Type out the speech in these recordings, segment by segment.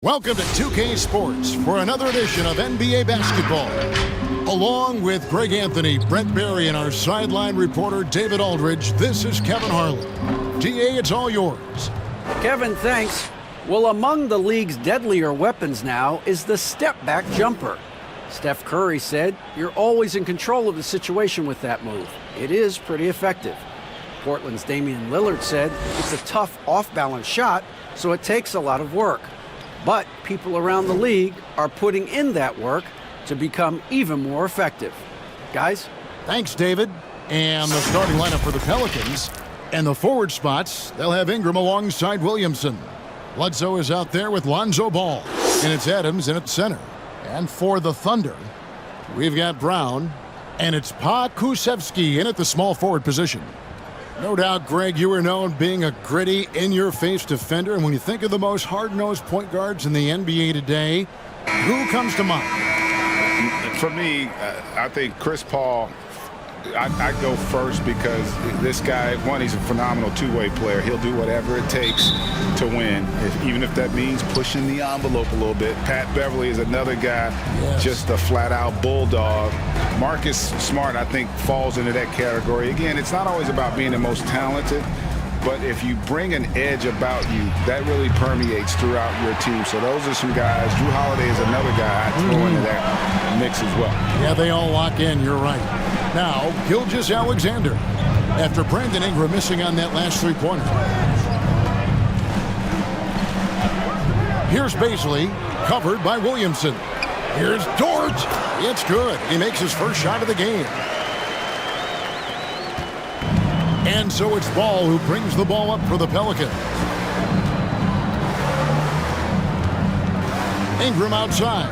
Welcome to 2K Sports for another edition of NBA basketball. Along with Greg Anthony, Brent Barry, and our sideline reporter David Aldridge, this is Kevin Harlan. DA, it's all yours. Kevin, thanks. Well, among the league's deadlier weapons now is the step-back jumper. Steph Curry said, "You're always in control of the situation with that move. It is pretty effective." Portland's Damian Lillard said, "It's a tough off-balance shot, so it takes a lot of work." But people around the league are putting in that work to become even more effective. Guys? Thanks, David. And the starting lineup for the Pelicans. And the forward spots, they'll have Ingram alongside Williamson. Bledsoe is out there with Lonzo Ball. And it's Adams in at center. And for the Thunder, we've got Brown. And it's Pokusevski in at the small forward position. No doubt, Greg, you were known being a gritty, in-your-face defender. And when you think of the most hard-nosed point guards in the NBA today, who comes to mind? For me, I think Chris Paul, I go first because this guy, one, he's a phenomenal two-way player. He'll do whatever it takes to win, even if that means pushing the envelope a little bit. Pat Beverly is another guy, just a flat-out bulldog. Marcus Smart, I think, falls into that category. Again, it's not always about being the most talented, but if you bring an edge about you, that really permeates throughout your team. So those are some guys. Drew Holiday is another guy I'd throw into that mix as well. Yeah, they all lock in. You're right. Now, Gilgeous Alexander, after Brandon Ingram missing on that last three-pointer. Here's Baisley, covered by Williamson. Here's Dort. It's good. He makes his first shot of the game. And so it's Ball who brings the ball up for the Pelicans. Ingram outside.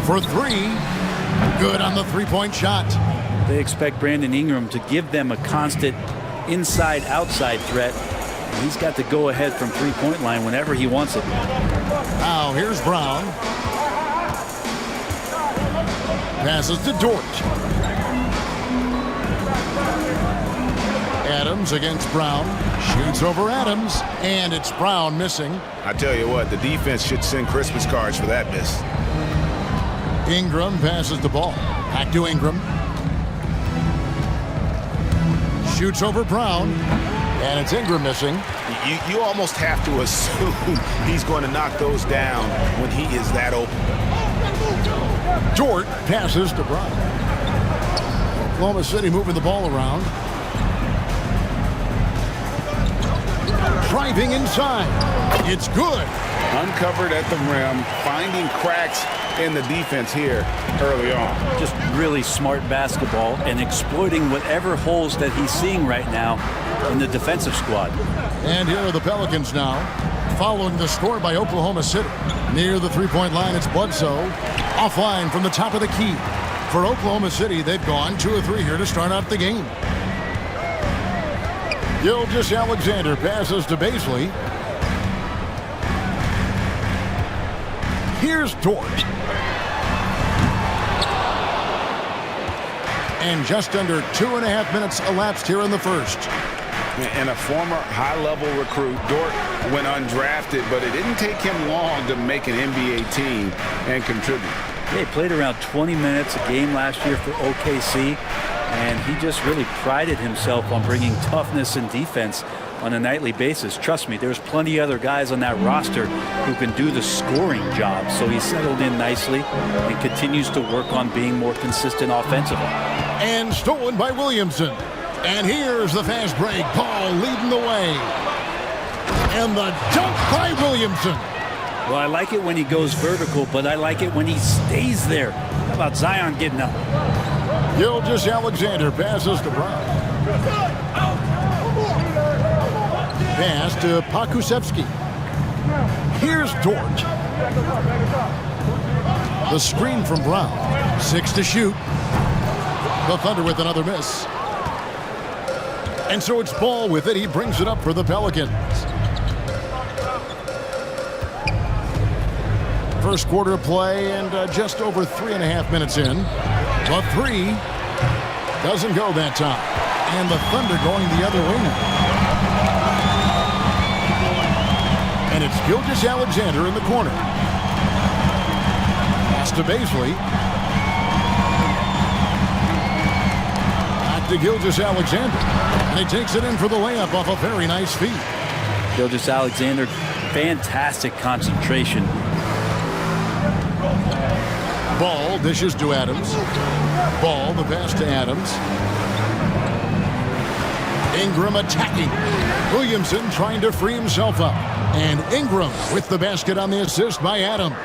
For three. Good on the three-point shot. They expect Brandon Ingram to give them a constant inside-outside threat. He's got to go ahead from three-point line whenever he wants it. Now here's Brown. Passes to Dort. Adams against Brown. Shoots over Adams. And it's Brown missing. I tell you what, the defense should send Christmas cards for that miss. Ingram passes the ball. Back to Ingram. Shoots over Brown. And it's Ingram missing. You almost have to assume he's going to knock those down when he is that open. Dort passes to Brown. Oklahoma City moving the ball around. Driving inside. It's good. Uncovered at the rim, finding cracks in the defense here early on. Just really smart basketball and exploiting whatever holes that he's seeing right now in the defensive squad. And here are the Pelicans now, following the score by Oklahoma City. Near the three-point line, it's Bledsoe. Offline from the top of the key. For Oklahoma City, they've gone 2 of 3 here to start out the game. Gilgeous Alexander passes to Baisley. Here's Dort. And just under 2.5 minutes elapsed here in the first. And a former high-level recruit, Dort went undrafted, but it didn't take him long to make an NBA team and contribute. He played around 20 minutes a game last year for OKC, and he just really prided himself on bringing toughness and defense on a nightly basis. Trust me, there's plenty of other guys on that roster who can do the scoring job. So he settled in nicely and continues to work on being more consistent offensively. And stolen by Williamson. And here's the fast break. Paul leading the way. And the dunk by Williamson. Well, I like it when he goes vertical, but I like it when he stays there. How about Zion getting up? Gilgeous Alexander passes to Brown. Pass to Pokusevski. Here's Dort. The screen from Brown. 6 to shoot. The Thunder with another miss. And so it's Ball with it. He brings it up for the Pelicans. First quarter of play and just over 3.5 minutes in. The three doesn't go that time. And the Thunder going the other way now. And it's Gilgeous-Alexander in the corner. Pass to Baisley. Back to Gilgeous-Alexander. And he takes it in for the layup off a very nice feed. Gilgeous-Alexander, fantastic concentration. Ball dishes to Adams. Ball, the pass to Adams. Ingram attacking. Williamson trying to free himself up. And Ingram with the basket on the assist by Adams.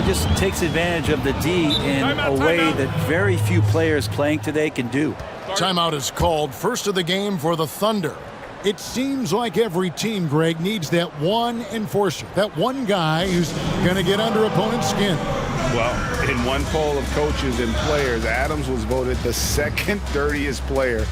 He just takes advantage of the D in a way that very few players playing today can do. Timeout is called. First of the game for the Thunder. It seems like every team, Greg, needs that one enforcer, that one guy who's going to get under opponent's skin. Well, in one poll of coaches and players, Adams was voted the second dirtiest player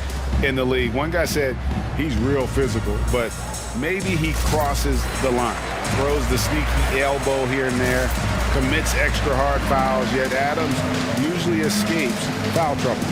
in the league. One guy said he's real physical, but maybe he crosses the line. Throws the sneaky elbow here and there, commits extra hard fouls, yet Adams usually escapes foul trouble.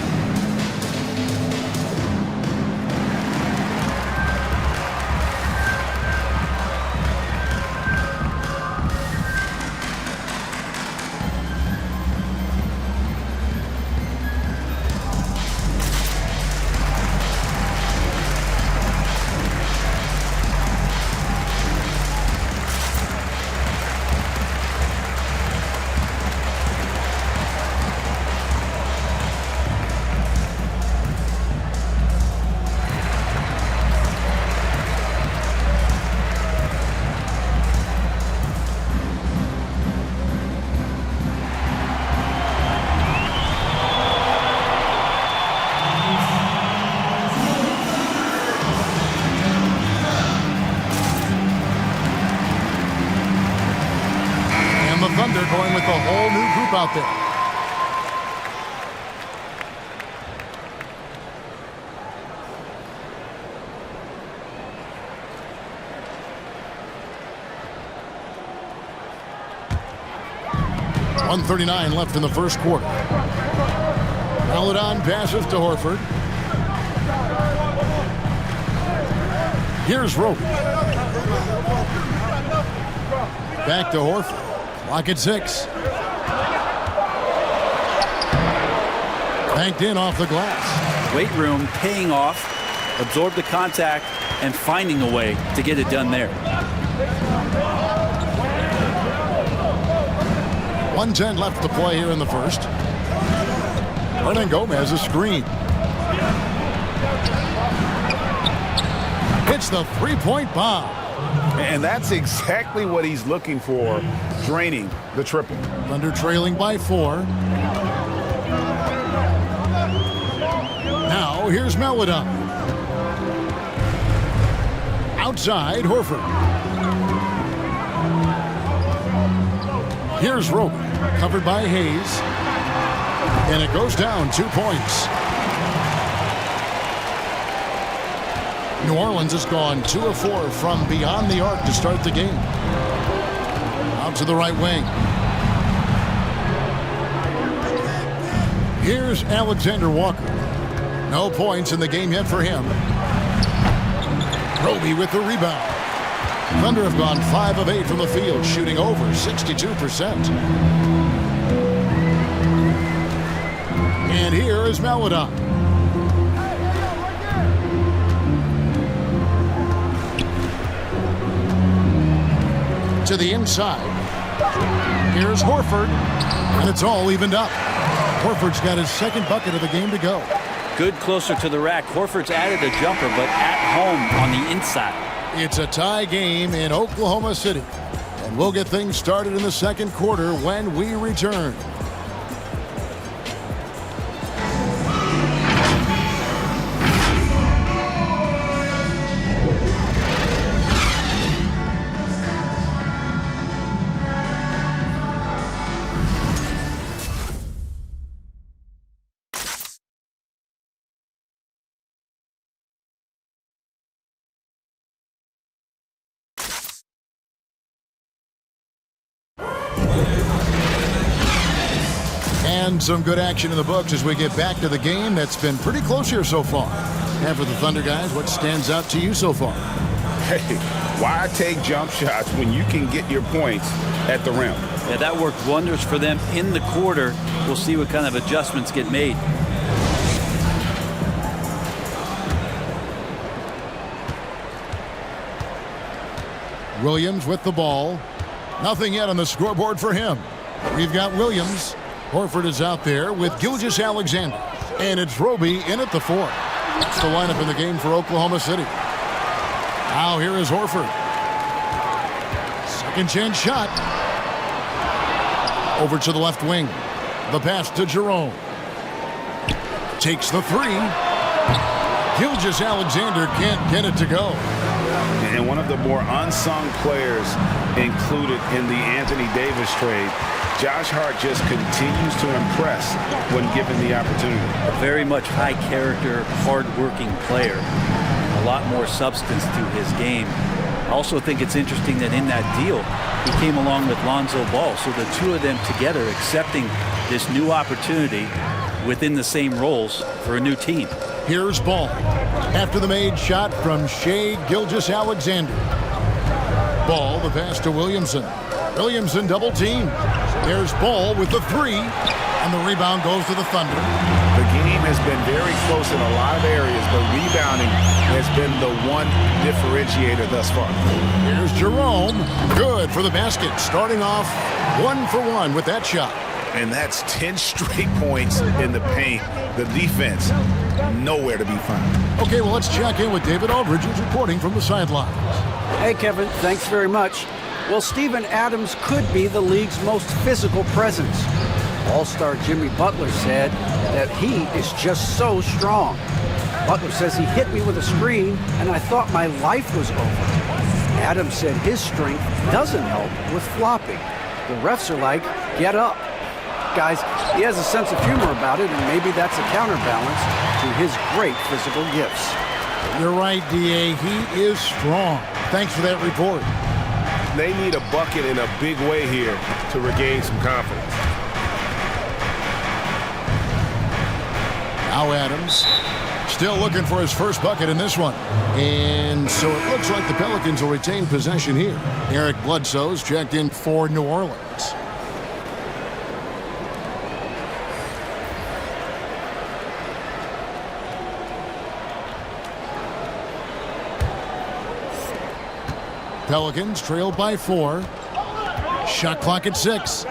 Thunder going with a whole new group out there. .139 left in the first quarter. Maledon passes to Horford. Here's Roby. Back to Horford. Clock at 6. Banked in off the glass. Weight room paying off, absorb the contact, and finding a way to get it done there. 1:10 left to play here in the first. Hernan Gomez a screen. Hits the three-point bomb. And that's exactly what he's looking for, draining the triple. Thunder trailing by 4. Now here's Maledon. Outside, Horford. Here's Roby, covered by Hayes. And it goes down 2 points. New Orleans has gone 2 of 4 from beyond the arc to start the game. Out to the right wing. Here's Alexander Walker. No points in the game yet for him. Roby with the rebound. Thunder have gone 5 of 8 from the field, shooting over 62%. And here is Maledon. To the inside. Here's Horford. And it's all evened up. Horford's got his second bucket of the game to go. Good closer to the rack. Horford's added a jumper, but at home on the inside. It's a tie game in Oklahoma City. And we'll get things started in the second quarter when we return. And some good action in the books as we get back to the game that's been pretty close here so far. And for the Thunder guys, what stands out to you so far? Hey, Why take jump shots when you can get your points at the rim? Yeah, that worked wonders for them in the quarter. We'll see what kind of adjustments get made. Williams with the ball. Nothing yet on the scoreboard for him. We've got Williams. Horford is out there with Gilgeous-Alexander. And it's Roby in at the 4. That's the lineup in the game for Oklahoma City. Now here is Horford. Second chance shot. Over to the left wing. The pass to Jerome. Takes the 3. Gilgeous-Alexander can't get it to go. And one of the more unsung players included in the Anthony Davis trade, Josh Hart just continues to impress when given the opportunity. A very much high character, hard-working player. A lot more substance to his game. I also think it's interesting that in that deal, he came along with Lonzo Ball. So the two of them together accepting this new opportunity within the same roles for a new team. Here's Ball. After the made shot from Shai Gilgeous-Alexander. Ball, the pass to Williamson. Williamson double team. There's Ball with the 3. And the rebound goes to the Thunder. The game has been very close in a lot of areas, but rebounding has been the one differentiator thus far. Here's Jerome. Good for the basket. Starting off 1 for 1 with that shot. And that's 10 straight points in the paint. The defense, nowhere to be found. Okay, well, let's check in with David Aldridge, who's reporting from the sidelines. Hey, Kevin, thanks very much. Well, Steven Adams could be the league's most physical presence. All-star Jimmy Butler said that he is just so strong. Butler says he hit me with a screen, and I thought my life was over. Adams said his strength doesn't help with flopping. The refs are like, get up. Guys, he has a sense of humor about it, and maybe that's a counterbalance to his great physical gifts. You're right, D.A. He is strong. Thanks for that report. They need a bucket in a big way here to regain some confidence. Now Adams, still looking for his first bucket in this one. And so it looks like the Pelicans will retain possession here. Eric Bledsoe's checked in for New Orleans. Pelicans trail by 4. Shot clock at 6.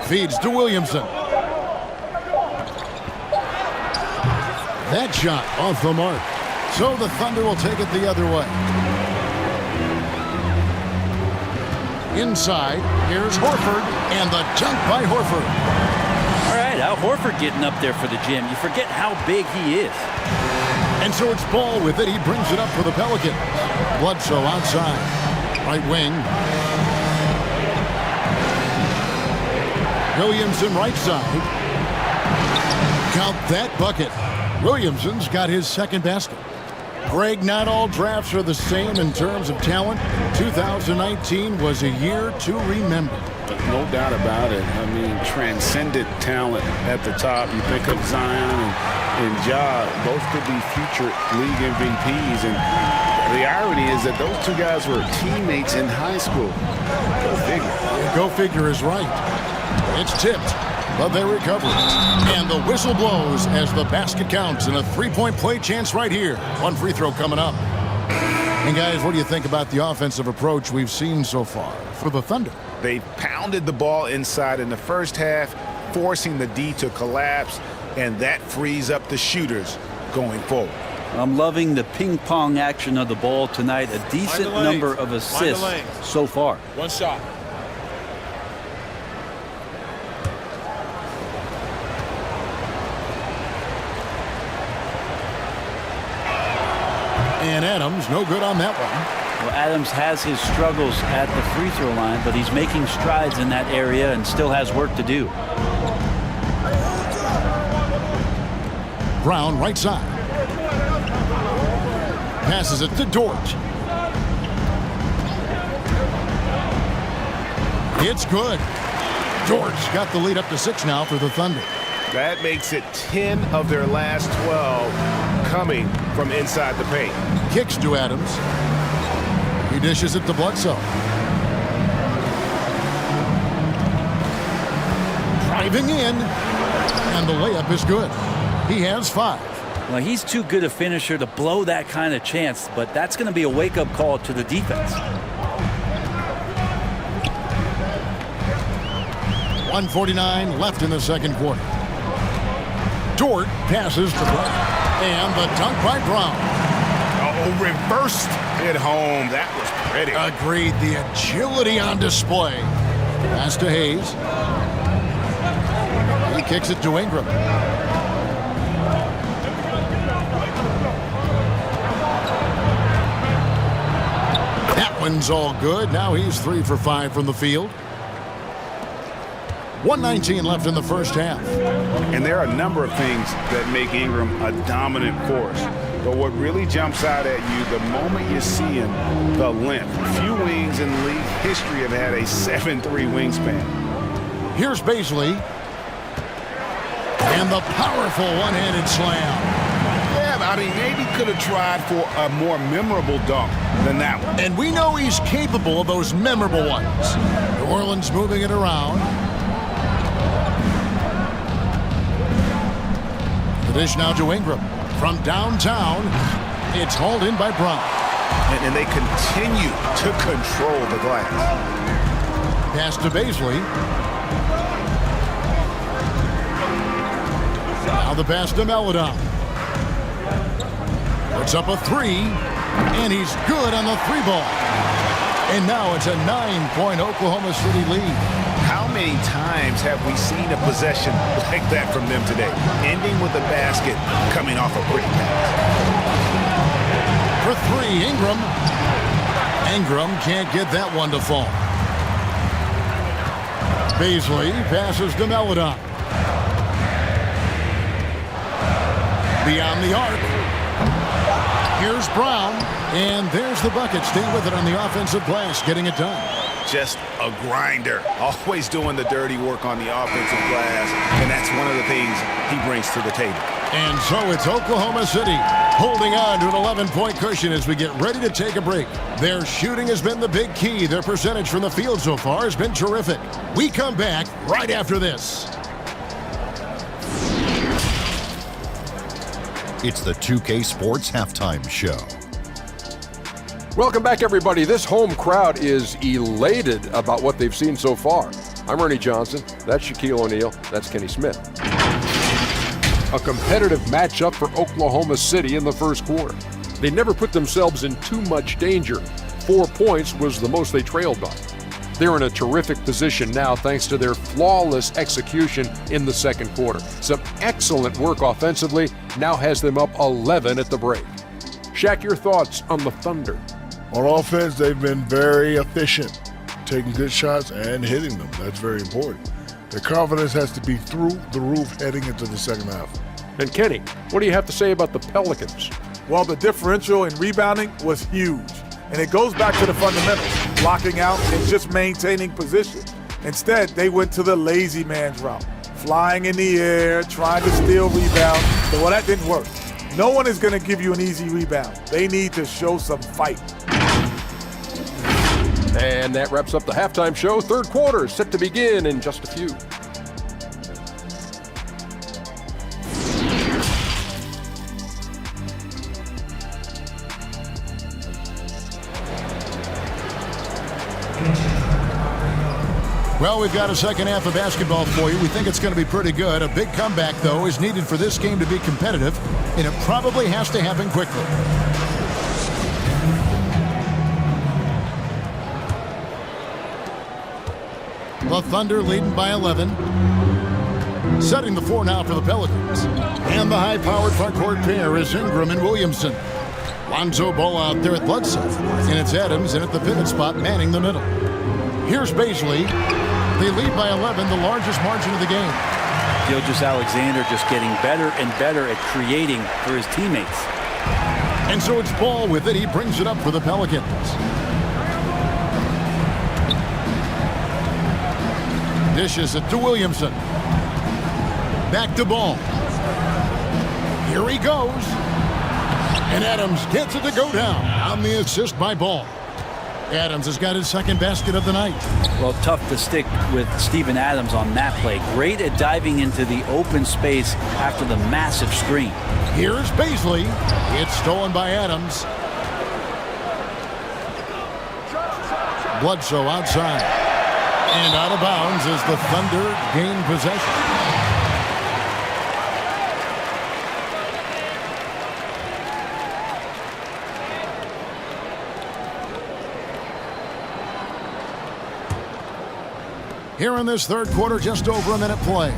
Feeds to Williamson. That shot off the mark. So the Thunder will take it the other way. Inside, here's Horford, and the dunk by Horford. All right, Al Horford getting up there for the gym. You forget how big he is. And so it's Ball with it. He brings it up for the Pelicans. Bledsoe outside. Right wing. Williamson right side. Count that bucket. Williamson's got his second basket. Greg, not all drafts are the same in terms of talent. 2019 was a year to remember. No doubt about it. I mean, transcendent talent at the top. You think of Zion and Ja, both could be future league MVPs. And the irony is that those two guys were teammates in high school. Go figure. Go figure is right. It's tipped, but they recover it. And the whistle blows as the basket counts, and a three-point play chance right here. One free throw coming up. And guys, what do you think about the offensive approach we've seen so far for the Thunder? They pounded the ball inside in the first half, forcing the D to collapse, and that frees up the shooters going forward. I'm loving the ping pong action of the ball tonight. A decent number of assists so far. One shot. And Adams, no good on that one. Well, Adams has his struggles at the free throw line, but he's making strides in that area and still has work to do. Brown right side. Passes it to Dort. It's good. Dort's got the lead up to 6 now for the Thunder. That makes it 10 of their last 12 coming from inside the paint. Kicks to Adams. He dishes it to Bledsoe. Driving in, and the layup is good. He has 5. Well, he's too good a finisher to blow that kind of chance, but that's going to be a wake-up call to the defense. 1:49 left in the second quarter. Dort passes to Brown, and the dunk by Brown. Oh, reversed it home. That was pretty. Agreed. The agility on display. Pass to Hayes. He kicks it to Ingram. That one's all good. Now he's 3 for 5 from the field. 1:19 left in the first half. And there are a number of things that make Ingram a dominant force. But what really jumps out at you the moment you see him, the length. Few wings in league history have had a 7'3" wingspan. Here's Baisley. And the powerful one-handed slam. Yeah, I mean, maybe could have tried for a more memorable dunk than that one. And we know he's capable of those memorable ones. New Orleans moving it around. The dish now to Ingram. From downtown, it's hauled in by Brown. And they continue to control the glass. Pass to Baisley. Now the pass to Melodon. Puts up a 3, and he's good on the 3-ball. And now it's a 9-point Oklahoma City lead. How many times have we seen a possession like that from them today? Ending with a basket, coming off a pretty pass. For 3, Ingram. Ingram can't get that one to fall. Baisley passes to Melodon. Beyond the arc. Here's Brown, and there's the bucket. Stay with it on the offensive glass, getting it done. Just a grinder, always doing the dirty work on the offensive glass, and that's one of the things he brings to the table. And so it's Oklahoma City holding on to an 11-point cushion as we get ready to take a break. Their shooting has been the big key. Their percentage from the field so far has been terrific. We come back right after this. It's the 2K Sports Halftime Show. Welcome back, everybody. This home crowd is elated about what they've seen so far. I'm Ernie Johnson. That's Shaquille O'Neal. That's Kenny Smith. A competitive matchup for Oklahoma City in the first quarter. They never put themselves in too much danger. 4 points was the most they trailed by. They're in a terrific position now thanks to their flawless execution in the second quarter. Some excellent work offensively now has them up 11 at the break. Shaq, your thoughts on the Thunder? On offense, they've been very efficient, taking good shots and hitting them. That's very important. Their confidence has to be through the roof heading into the second half. And Kenny, what do you have to say about the Pelicans? Well, the differential in rebounding was huge. And it goes back to the fundamentals, blocking out and just maintaining position. Instead, they went to the lazy man's route, flying in the air, trying to steal rebounds. But well, that didn't work. No one is going to give you an easy rebound. They need to show some fight. And that wraps up the halftime show. Third quarter is set to begin in just a few. Well, we've got a second half of basketball for you. We think it's going to be pretty good. A big comeback, though, is needed for this game to be competitive, and it probably has to happen quickly. The Thunder leading by 11. Setting the floor now for the Pelicans. And the high-powered front court pair is Ingram and Williamson. Lonzo Ball out there at Bledsoe. And it's Adams in at the pivot spot manning the middle. Here's Baisley. They lead by 11, the largest margin of the game. Gilgeous-Alexander just getting better and better at creating for his teammates. And so it's Ball with it. He brings it up for the Pelicans. Dishes it to Williamson. Back to Ball. Here he goes. And Adams gets it to go down on the assist by Ball. Adams has got his second basket of the night. Well, tough to stick with Steven Adams on that play. Great at diving into the open space after the massive screen. Here's Baisley. It's stolen by Adams. Bledsoe outside. And out of bounds as the Thunder gain possession. Here in this third quarter, just over a minute play.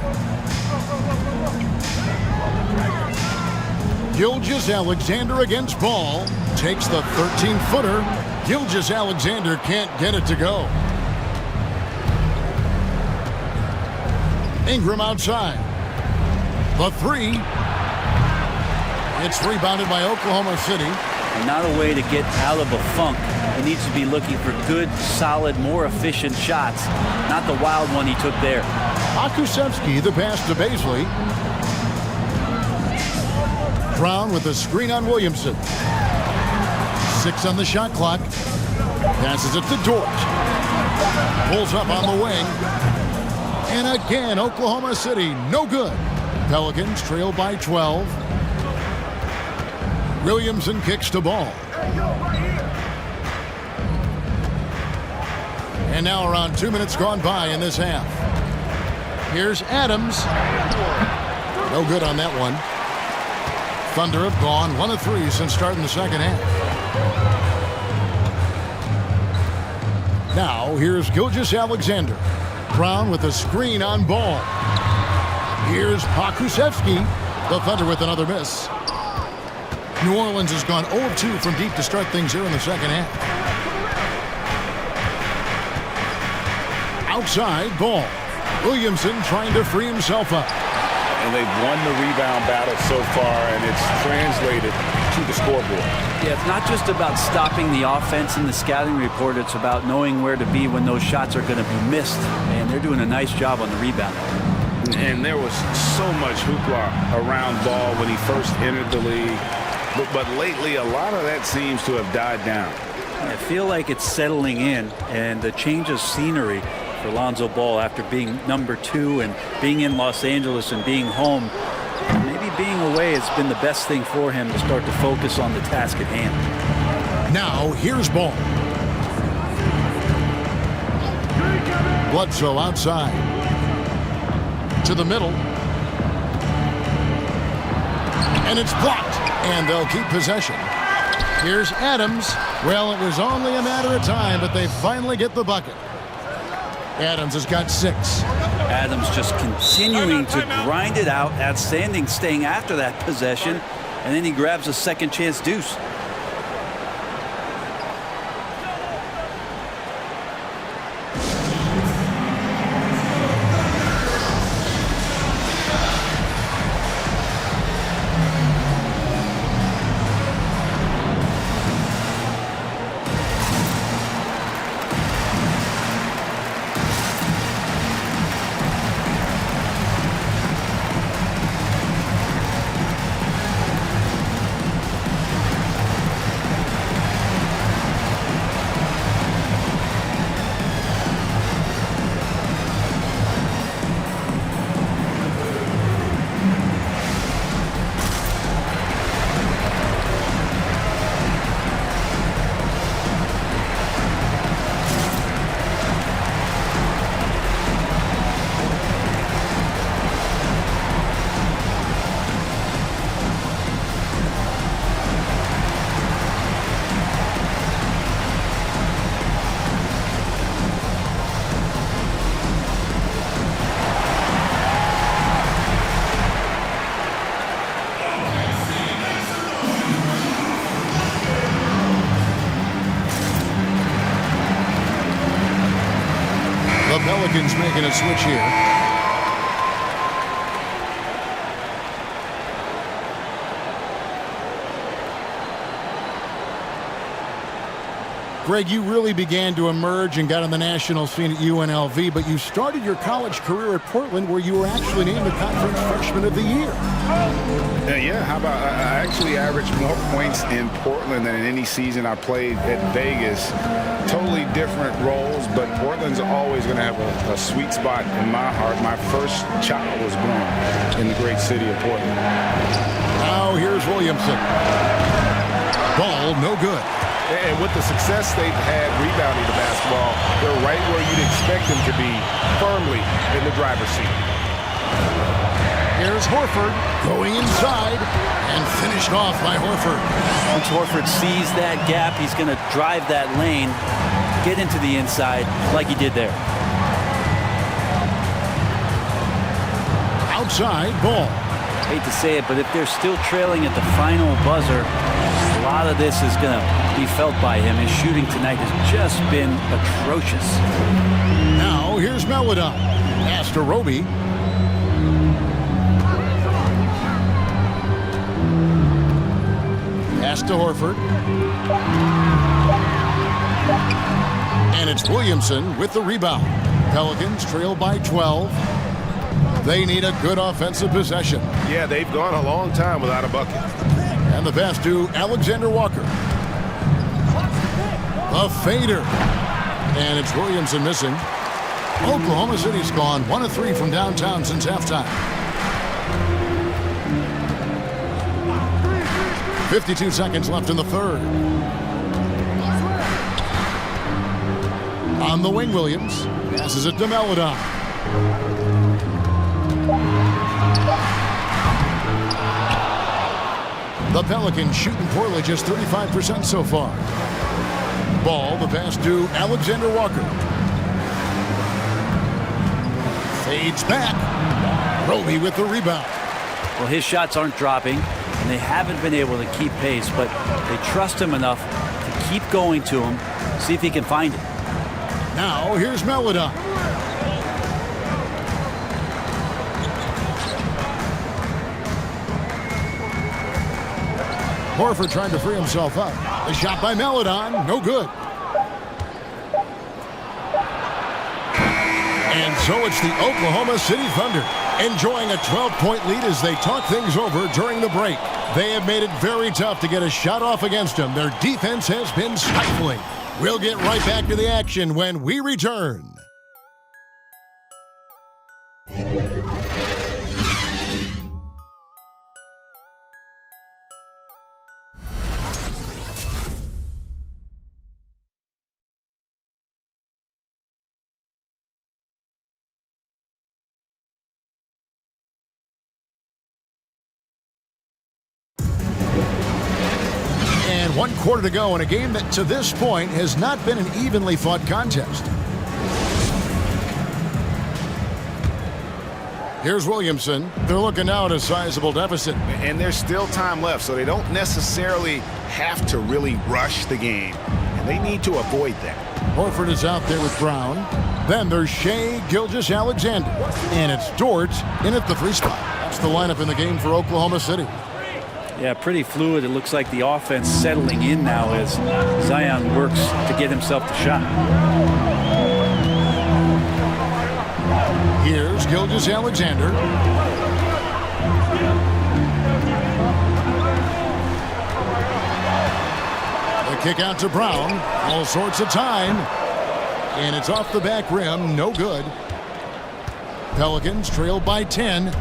Gilgeous-Alexander against Ball. Takes the 13-footer. Gilgeous-Alexander can't get it to go. Ingram outside. The three. It's rebounded by Oklahoma City. And not a way to get out of a funk. He needs to be looking for good, solid, more efficient shots. Not the wild one he took there. Pokusevski, the pass to Baisley. Brown with the screen on Williamson. 6 on the shot clock. Passes it to Dort. Pulls up on the wing. And again, Oklahoma City, no good. Pelicans trail by 12. Williamson kicks the ball. And now around 2 minutes gone by in this half. Here's Adams. No good on that one. Thunder have gone 1 of 3 since starting the second half. Now here's Gilgeous-Alexander. Brown with a screen on Ball. Here's Pokusevski. The Thunder with another miss. New Orleans has gone 0 of 2 from deep to start things here in the second half. Outside, Ball. Williamson trying to free himself up. And they've won the rebound battle so far, and it's translated to the scoreboard. Yeah, it's not just about stopping the offense in the scouting report. It's about knowing where to be when those shots are going to be missed. And they're doing a nice job on the rebound. And there was so much hoopla around Ball when he first entered the league. But lately, a lot of that seems to have died down. I feel like it's settling in, and the change of scenery for Lonzo Ball after being number 2 and being in Los Angeles and being home. Maybe being away has been the best thing for him to start to focus on the task at hand. Now, here's Ball. Bledsoe outside. To the middle. And it's blocked. And they'll keep possession. Here's Adams. Well, it was only a matter of time, but they finally get the bucket. Adams has got 6. Adams just continuing to grind it out, outstanding staying after that possession, and then he grabs a second chance deuce. Pelicans making a switch here. Greg, you really began to emerge and got on the national scene at UNLV, but you started your college career at Portland where you were actually named the Conference Freshman of the Year. Yeah, how about I actually averaged more points in Portland than in any season I played at Vegas. Totally different roles, but Portland's always going to have a sweet spot in my heart. My first child was born in the great city of Portland. Now here's Williamson. Ball no good. And with the success they've had rebounding the basketball, they're right where you'd expect them to be, firmly in the driver's seat. Here's Horford going inside and finished off by Horford. Once Horford sees that gap, he's going to drive that lane, get into the inside like he did there. Outside ball. Hate to say it, but if they're still trailing at the final buzzer, a lot of this is going to be felt by him. His shooting tonight has just been atrocious. Now here's Melodon. Pass to Roby. Pass to Horford. And it's Williamson with the rebound. Pelicans trail by 12. They need a good offensive possession. Yeah, they've gone a long time without a bucket. And the pass to Alexander Walker. A fader. And it's Williamson missing. Oklahoma City's gone 1 of 3 from downtown since halftime. 52 seconds left in the third. On the wing, Williams passes it to Melodon. The Pelicans shooting poorly, just 35% so far. Ball, the pass to Alexander Walker. Fades back. Roby with the rebound. Well, his shots aren't dropping, and they haven't been able to keep pace, but they trust him enough to keep going to him, see if he can find it. Now, here's Melodon. Horford trying to free himself up. The shot by Melodon, no good. And so it's the Oklahoma City Thunder enjoying a 12-point lead as they talk things over during the break. They have made it very tough to get a shot off against them. Their defense has been stifling. We'll get right back to the action when we return. And 1 quarter to go in a game that to this point has not been an evenly fought contest. Here's Williamson. They're looking now at a sizable deficit. And there's still time left, so they don't necessarily have to really rush the game. And they need to avoid that. Horford is out there with Brown. Then there's Shai Gilgeous-Alexander. And it's Dort in at the 3 spot. That's the lineup in the game for Oklahoma City. Yeah, pretty fluid. It looks like the offense settling in now as Zion works to get himself the shot. Here's Gilgeous-Alexander. The kick out to Brown. All sorts of time. And it's off the back rim. No good. Pelicans trail by 10.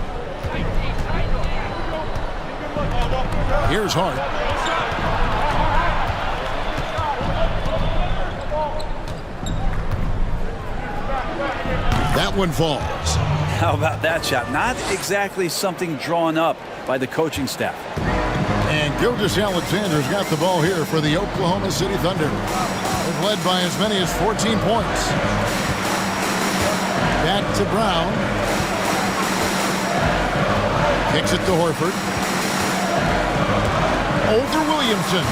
Here's Hart. That one falls. How about that shot? Not exactly something drawn up by the coaching staff. And Gilgeous-Alexander's got the ball here for the Oklahoma City Thunder. They've led by as many as 14 points. Back to Brown. Kicks it to Horford. Over Williamson.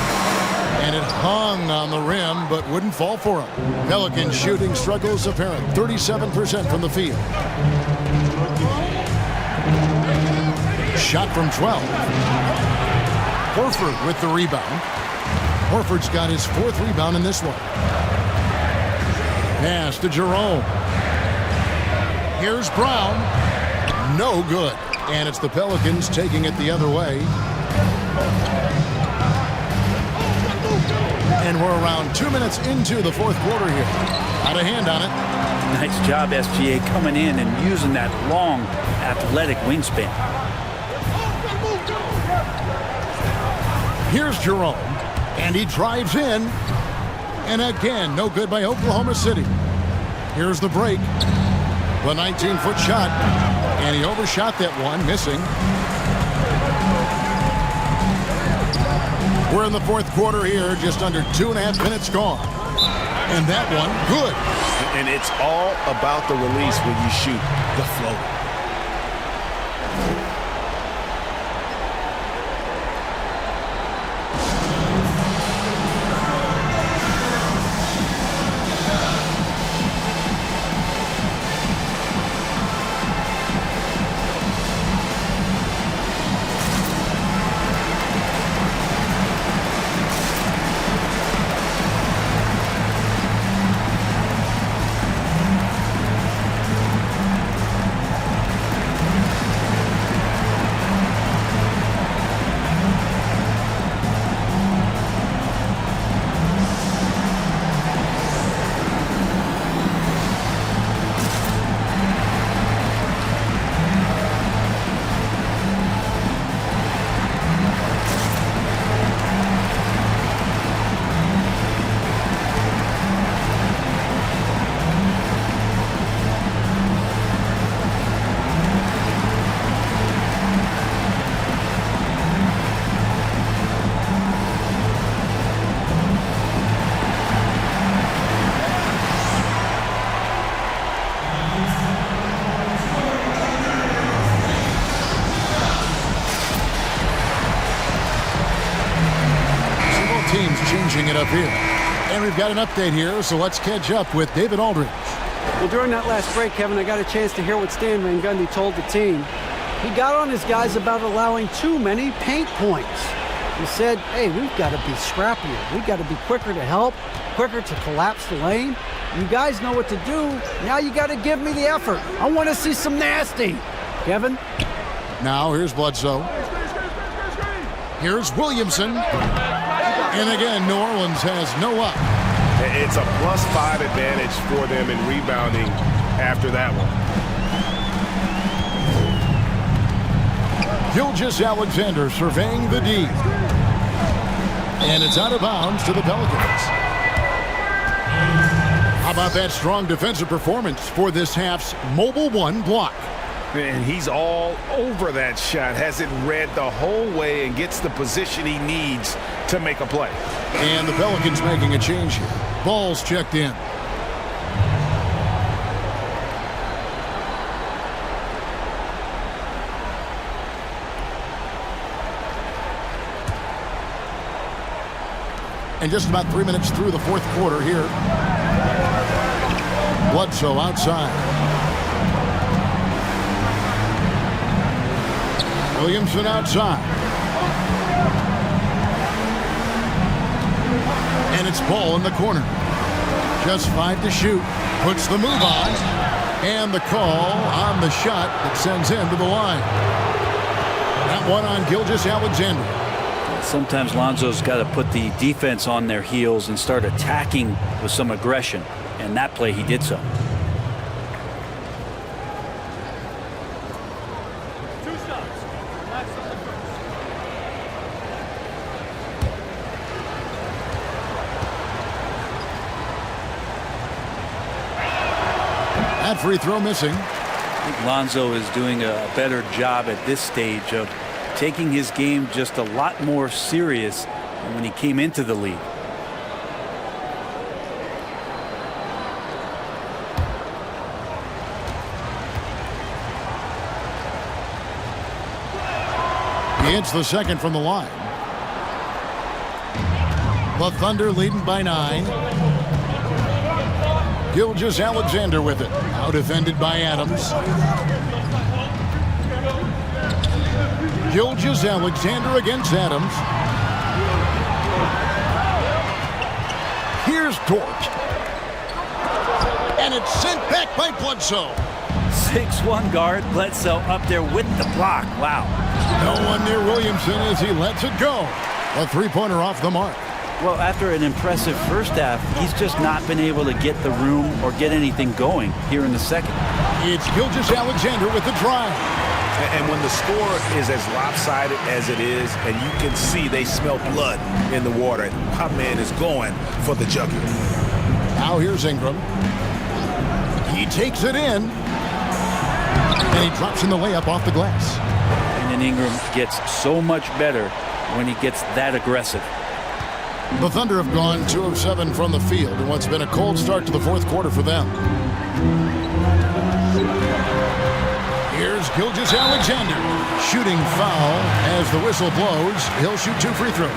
And it hung on the rim, but wouldn't fall for him. Pelicans shooting struggles apparent. 37% from the field. Shot from 12. Horford with the rebound. Horford's got his 4th rebound in this one. Pass to Jerome. Here's Brown. No good. And it's the Pelicans taking it the other way. And we're around 2 minutes into the 4th quarter here. Got a hand on it. Nice job, SGA, coming in and using that long, athletic wingspan. Here's Jerome. And he drives in. And again, no good by Oklahoma City. Here's the break. The 19-foot shot. And he overshot that one, missing. We're in the 4th quarter here, just under 2.5 minutes gone. And that one, good. And it's all about the release when you shoot the floater. Changing it up here. And we've got an update here, so let's catch up with David Aldridge. Well, during that last break, Kevin, I got a chance to hear what Stan Van Gundy told the team. He got on his guys about allowing too many paint points. He said, hey, we've got to be scrappier. We've got to be quicker to help, quicker to collapse the lane. You guys know what to do. Now you got to give me the effort. I want to see some nasty. Kevin? Now here's Bledsoe. Here's Williamson. And again, New Orleans has no up. It's a +5 advantage for them in rebounding after that one. Gilgeous-Alexander surveying the D. And it's out of bounds to the Pelicans. How about that strong defensive performance for this half's Mobile 1 block? And he's all over that shot, has it read the whole way and gets the position he needs to make a play. And the Pelicans making a change here. Ball's checked in. And just about 3 minutes through the 4th quarter here. Bledsoe outside. Williamson outside. And it's Ball in the corner. Just 5 to shoot. Puts the move on. And the call on the shot that sends him to the line. That one on Gilgeous-Alexander. Sometimes Lonzo's got to put the defense on their heels and start attacking with some aggression. And that play, he did so. That free throw missing. I think Lonzo is doing a better job at this stage of taking his game just a lot more serious than when he came into the league. He hits the second from the line. The Thunder leading by 9. Gilgeous-Alexander with it. Now defended by Adams. Gilgeous-Alexander against Adams. Here's Dort. And it's sent back by Bledsoe. 6'1" guard, Bledsoe up there with the block. Wow. No one near Williamson as he lets it go. A three-pointer off the mark. Well, after an impressive first half, he's just not been able to get the room or get anything going here in the second. It's Gilgeous-Alexander with the drive. And when the score is as lopsided as it is, and you can see they smell blood in the water, my man is going for the jugular. Now here's Ingram. He takes it in. And he drops in the layup off the glass. And then Ingram gets so much better when he gets that aggressive. The Thunder have gone 2 of 7 from the field in what's been a cold start to the fourth quarter for them. Here's Gilgeous-Alexander. Shooting foul as the whistle blows. He'll shoot 2 free throws.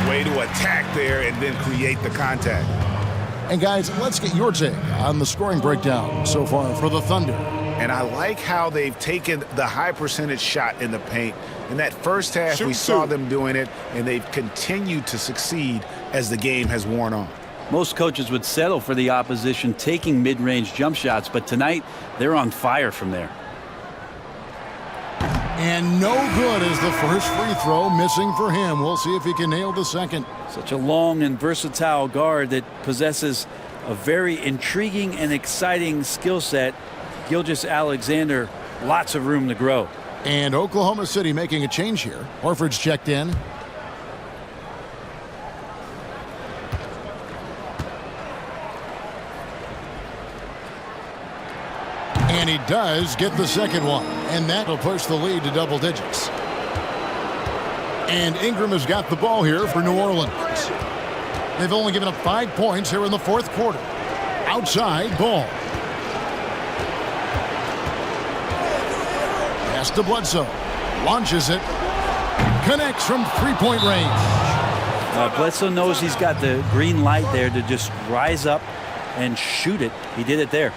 Way to attack there and then create the contact. And guys, let's get your take on the scoring breakdown so far for the Thunder. And I like how they've taken the high percentage shot in the paint. In that first half, we saw them doing it, and they've continued to succeed as the game has worn on. Most coaches would settle for the opposition taking mid-range jump shots, but tonight they're on fire from there. And no good is the first free throw, missing for him. We'll see if he can nail the second. Such a long and versatile guard that possesses a very intriguing and exciting skill set. Gilgeous-Alexander, lots of room to grow. And Oklahoma City making a change here. Horford's checked in. And he does get the second one. And that'll push the lead to double digits. And Ingram has got the ball here for New Orleans. They've only given up 5 points here in the fourth quarter. Outside ball. Pass to Bledsoe. Launches it. Connects from three-point range. Bledsoe knows he's got the green light there to just rise up and shoot it. He did it there.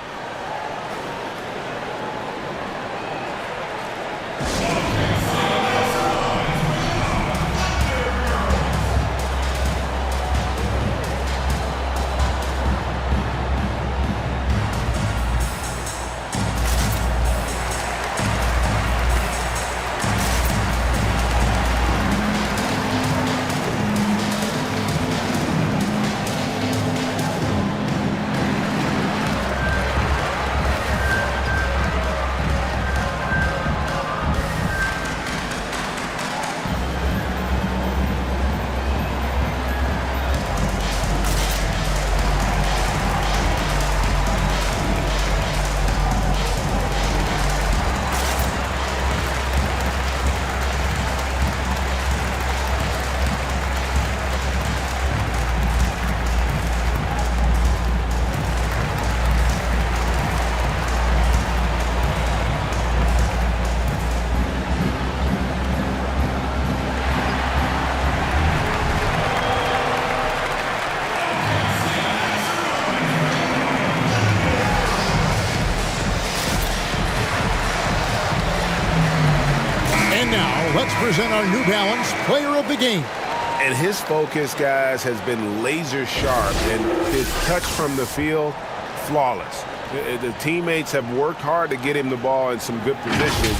Let's present our New Balance Player of the Game. And his focus, guys, has been laser sharp, and his touch from the field, flawless. The teammates have worked hard to get him the ball in some good positions,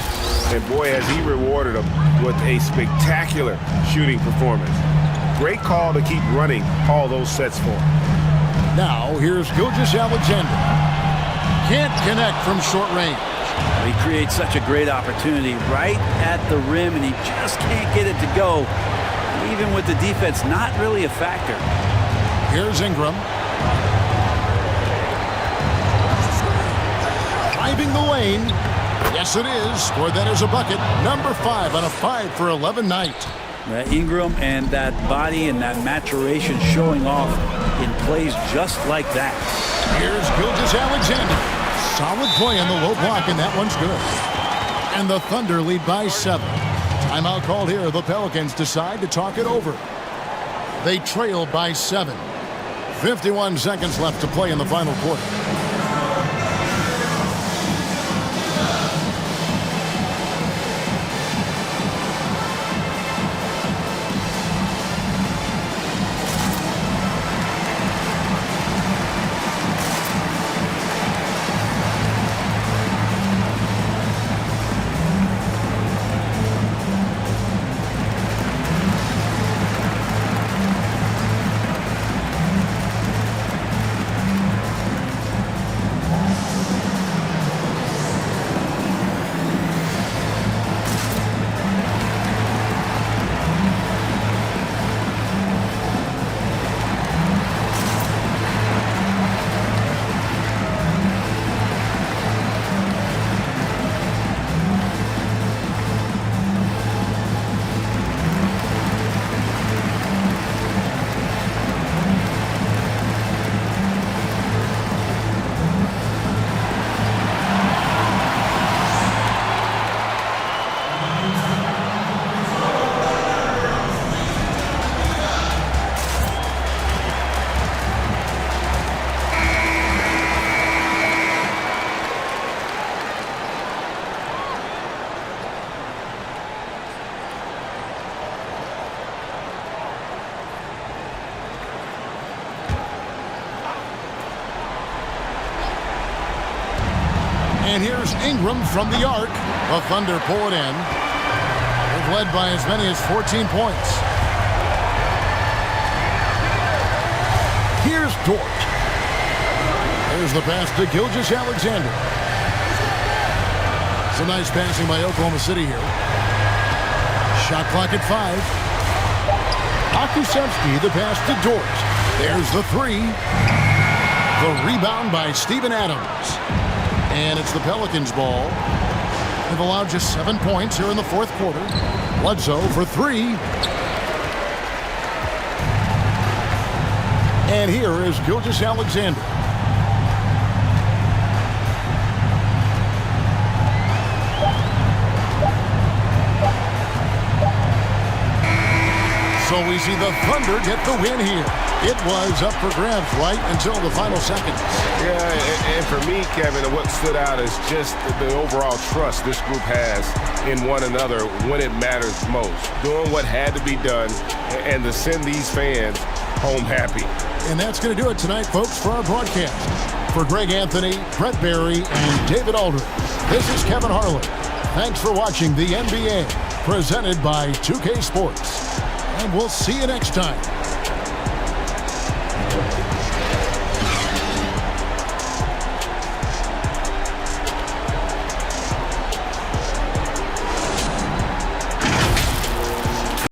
and boy, has he rewarded them with a spectacular shooting performance. Great call to keep running all those sets for him. Now, here's Gilgeous-Alexander. Can't connect from short range. He creates such a great opportunity right at the rim, and he just can't get it to go. Even with the defense not really a factor. Here's Ingram. Driving the lane. Yes, it is. Scored that as a bucket. Number 5 on a 5 for 11 night. Ingram and that body and that maturation showing off in plays just like that. Here's Gilgeous-Alexander. Solid play on the low block, and that one's good. And the Thunder lead by 7. Timeout called here. The Pelicans decide to talk it over. They trail by 7. 51 seconds left to play in the final quarter. And here's Ingram from the arc. The Thunder pull it in. They've led by as many as 14 points. Here's Dort. There's the pass to Gilgeous-Alexander. Some nice passing by Oklahoma City here. Shot clock at 5. Akusevsky, the pass to Dort. There's the 3. The rebound by Steven Adams. And it's the Pelicans' ball. They've allowed just 7 points here in the fourth quarter. Bledsoe for 3. And here is Gilgeous-Alexander. So we see the Thunder get the win here. It was up for grabs right until the final seconds. Yeah, and for me, Kevin, what stood out is just the overall trust this group has in one another when it matters most. Doing what had to be done and to send these fans home happy. And that's going to do it tonight, folks, for our broadcast. For Greg Anthony, Brett Barry, and David Aldridge, this is Kevin Harlan. Thanks for watching the NBA, presented by 2K Sports. And we'll see you next time.